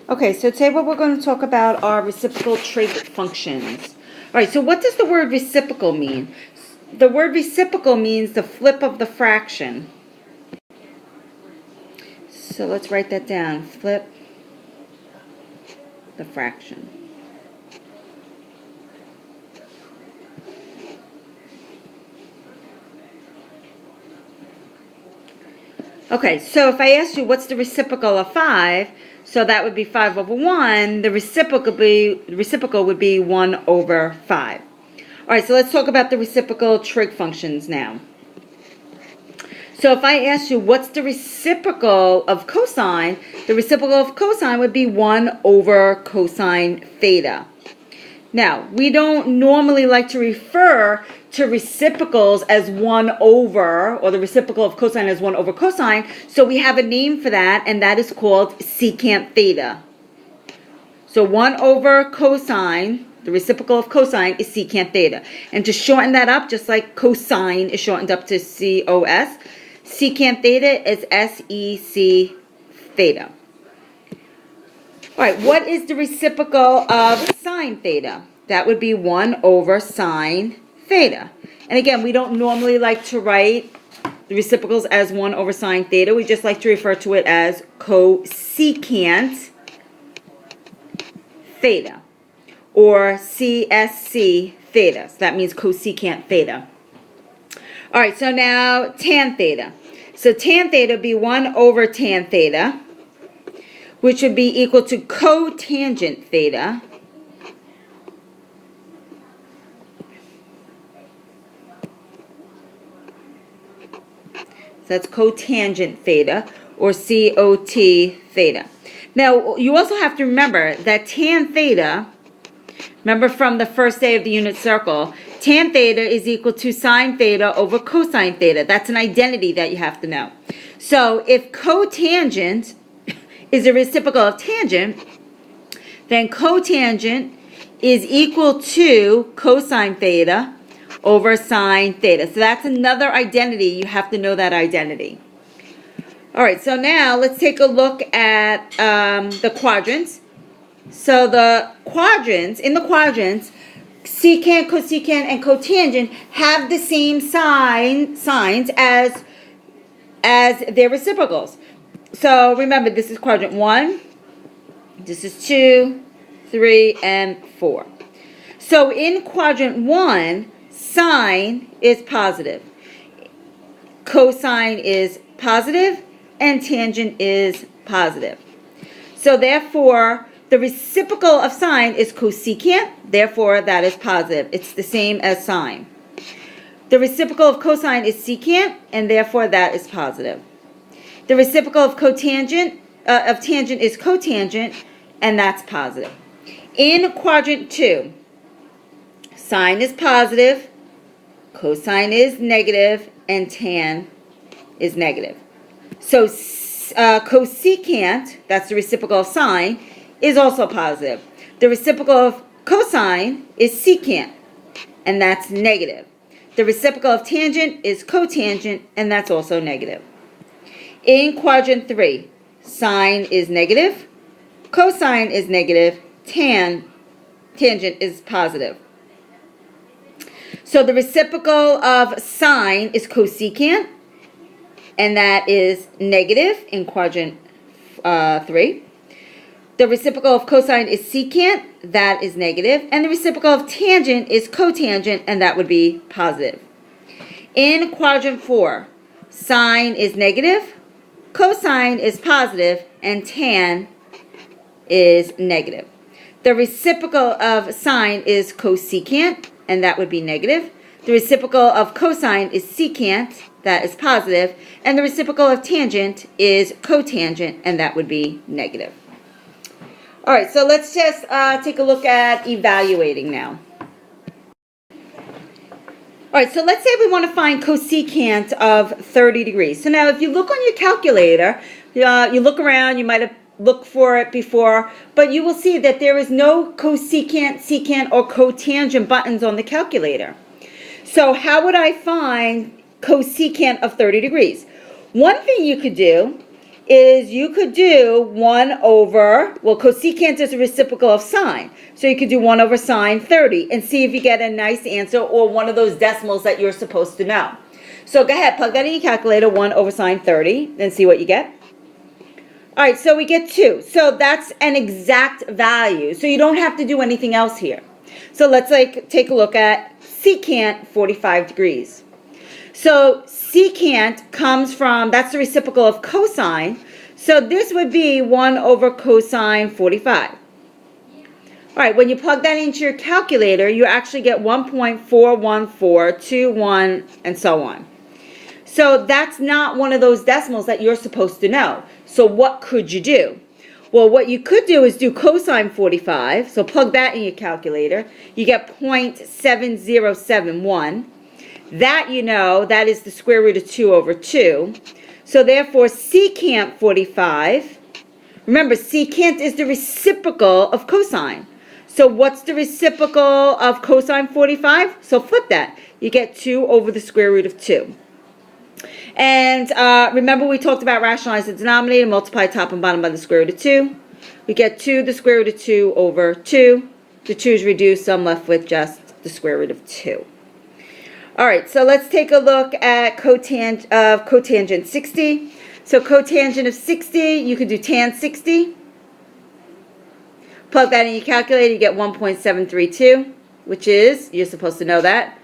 Okay, so today what we're going to talk about are reciprocal trig functions. All right, so what does the word reciprocal mean? The word reciprocal means the flip of the fraction. So let's write that down. Flip the fraction. Okay, so if I asked you what's the reciprocal of 5, so that would be 5 over 1, the reciprocal would be 1 over 5. All right, so let's talk about the reciprocal trig functions now. So if I asked you what's the reciprocal of cosine, the reciprocal of cosine would be 1 over cosine theta. Now, we don't normally like to refer to reciprocals as 1 over, or the reciprocal of cosine as 1 over cosine, so we have a name for that, and that is called secant theta. So 1 over cosine, the reciprocal of cosine, is secant theta. And to shorten that up, just like cosine is shortened up to cos, secant theta is sec theta. All right, what is the reciprocal of sine theta? That would be 1 over sine theta. And again, we don't normally like to write the reciprocals as 1 over sine theta. We just like to refer to it as cosecant theta, or CSC theta. So that means cosecant theta. All right, so now tan theta. So tan theta would be 1 over tan theta, which would be equal to cotangent theta. So that's cotangent theta, or COT theta. Now, you also have to remember that tan theta, remember from the first day of the unit circle, tan theta is equal to sine theta over cosine theta. That's an identity that you have to know. So if cotangent is a reciprocal of tangent, then cotangent is equal to cosine theta over sine theta. So that's another identity. You have to know that identity. All right, so now let's take a look at the quadrants. So in the quadrants, secant, cosecant, and cotangent have the same signs as their reciprocals. So remember, this is quadrant 1, this is 2, 3, and 4. So in quadrant 1, sine is positive, cosine is positive, and tangent is positive. So therefore, the reciprocal of sine is cosecant, therefore that is positive. It's the same as sine. The reciprocal of cosine is secant, and therefore that is positive. The reciprocal of tangent is cotangent, and that's positive. In quadrant 2, sine is positive, cosine is negative, and tan is negative. So cosecant, that's the reciprocal of sine, is also positive. The reciprocal of cosine is secant, and that's negative. The reciprocal of tangent is cotangent, and that's also negative. In quadrant 3, sine is negative, cosine is negative, tangent is positive. So the reciprocal of sine is cosecant, and that is negative in quadrant 3. The reciprocal of cosine is secant, that is negative, and the reciprocal of tangent is cotangent, and that would be positive. In quadrant 4, sine is negative, cosine is positive, and tan is negative. The reciprocal of sine is cosecant, and that would be negative. The reciprocal of cosine is secant, that is positive, and the reciprocal of tangent is cotangent, and that would be negative. All right, so let's just take a look at evaluating now. All right, so let's say we want to find cosecant of 30 degrees. So now if you look on your calculator, you look around, you might have looked for it before, but you will see that there is no cosecant, secant, or cotangent buttons on the calculator. So how would I find cosecant of 30 degrees? One thing you could do is you could do 1 over, well, cosecant is a reciprocal of sine. So you could do 1 over sine 30 and see if you get a nice answer or one of those decimals that you're supposed to know. So go ahead, plug that in your calculator, 1 over sine 30, and see what you get. All right, so we get 2. So that's an exact value. So you don't have to do anything else here. So let's take a look at secant 45 degrees. So secant comes from, that's the reciprocal of cosine. So this would be 1 over cosine 45. All right, when you plug that into your calculator, you actually get 1.41421 and so on. So that's not one of those decimals that you're supposed to know. So what could you do? Well, what you could do is do cosine 45. So plug that in your calculator. You get 0.7071. That, you know, that is the square root of 2 over 2. So therefore, secant 45. Remember, secant is the reciprocal of cosine. So what's the reciprocal of cosine 45? So flip that. You get 2 over the square root of 2. And remember we talked about rationalize the denominator, multiply top and bottom by the square root of 2. We get 2 the square root of 2 over 2. The 2 is reduced, so I'm left with just the square root of 2. All right, so let's take a look at cotangent 60. So cotangent of 60, you could do tan 60. Plug that in your calculator, you get 1.732, which is, you're supposed to know that,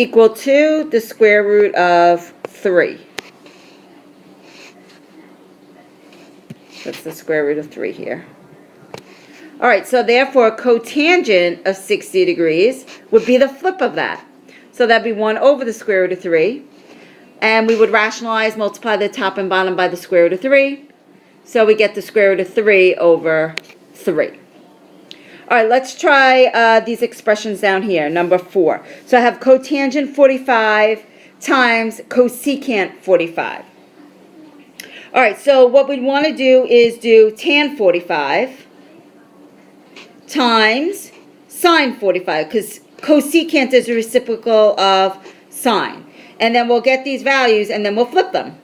equal to the square root of 3. That's the square root of 3 here. All right, so therefore cotangent of 60 degrees would be the flip of that. So that'd be 1 over the square root of 3. And we would rationalize, multiply the top and bottom by the square root of 3. So we get the square root of 3 over 3. All right, let's try these expressions down here, number 4. So I have cotangent 45 times cosecant 45. All right, so what we'd want to do is do tan 45 times sine 45, because cosecant is a reciprocal of sine. And then we'll get these values, and then we'll flip them.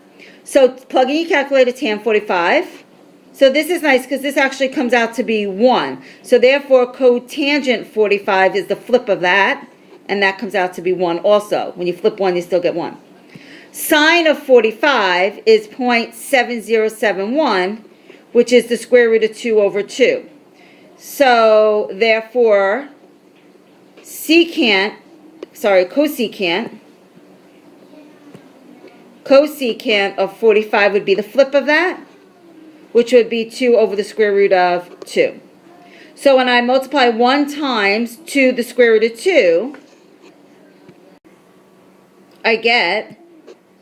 So plug in your calculator, tan 45. So this is nice because this actually comes out to be 1. So therefore, cotangent 45 is the flip of that, and that comes out to be 1 also. When you flip 1, you still get 1. Sine of 45 is 0.7071, which is the square root of 2 over 2. So therefore, cosecant of 45 would be the flip of that, which would be 2 over the square root of 2. So when I multiply 1 times 2 the square root of 2, I get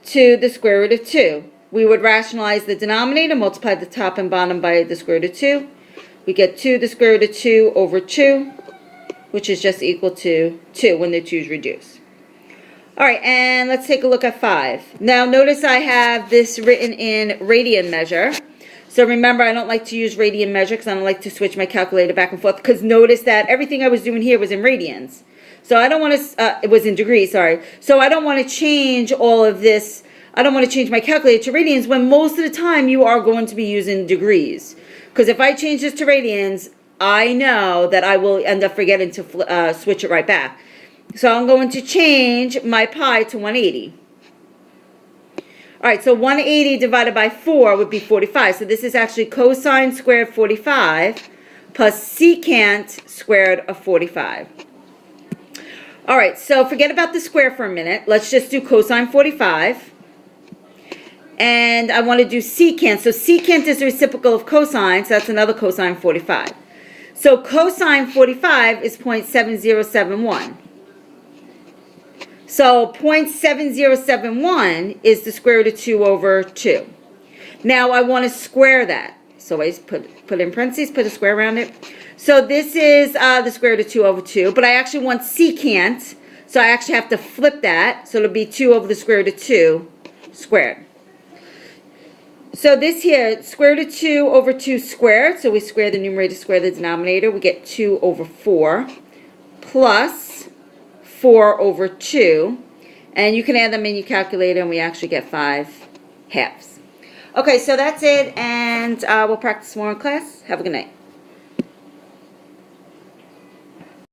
2 the square root of 2. We would rationalize the denominator, multiply the top and bottom by the square root of 2. We get 2 the square root of 2 over 2, which is just equal to 2 when the 2's reduced. All right, and let's take a look at 5. Now notice I have this written in radian measure. So remember, I don't like to use radian measure because I don't like to switch my calculator back and forth, because notice that everything I was doing here was in radians. So I don't want to, it was in degrees, sorry. So I don't want to change all of this. I don't want to change my calculator to radians when most of the time you are going to be using degrees. Because if I change this to radians, I know that I will end up forgetting to switch it right back. So I'm going to change my pi to 180. All right, so 180 divided by 4 would be 45. So this is actually cosine squared 45 plus secant squared of 45. All right, so forget about the square for a minute. Let's just do cosine 45. And I want to do secant. So secant is the reciprocal of cosine, so that's another cosine 45. So cosine 45 is 0.7071. So 0.7071 is the square root of 2 over 2. Now I want to square that. So I just put in parentheses, put a square around it. So this is the square root of 2 over 2. But I actually want secant. So I actually have to flip that. So it'll be 2 over the square root of 2 squared. So this here, square root of 2 over 2 squared. So we square the numerator, square the denominator. We get 2 over 4 plus 4 over 2. And you can add them in your calculator, and we actually get 5 halves. Okay, so that's it, and we'll practice more in class. Have a good night.